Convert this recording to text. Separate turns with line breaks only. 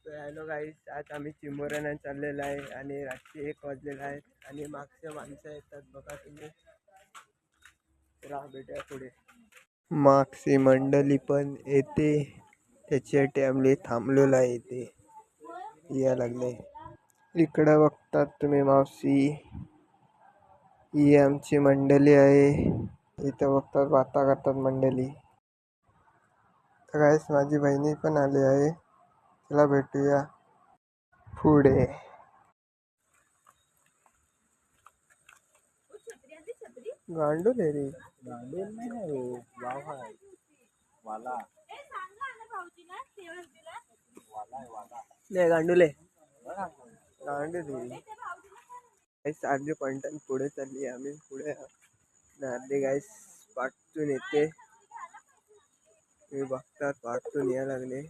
Hello गाईस, आज आम्ही चिंबोऱ्याने चाललेलो आहे आणि रात्री 1 वाजलेला आहे आणि मागच्या माणसं येतात बघा तुम्ही. राह बेटा पुढे मागची मंडळी पण येते, त्याच्यासाठी आम्ही थांबलेलो आहे. इथे या लागले. इकडे बघतात तुम्ही मावशी, ही आमची मंडळी आहे. इथं बघतात वाता करतात मंडळी. तर गाईस माझी बहिणी पण आली आहे, चला भेटूया पुढे. गांडूल आहे रे, गांडूल नाही आहे हो, वाव आहे वाला. नाही गांडूल आहे, गांडूल गाईस. अर्धे पॉइंटन पुढे चालली, आम्ही पुढे अर्धे गाईस पाठतून येते. तुम्ही बघतात पाठतून या लागले.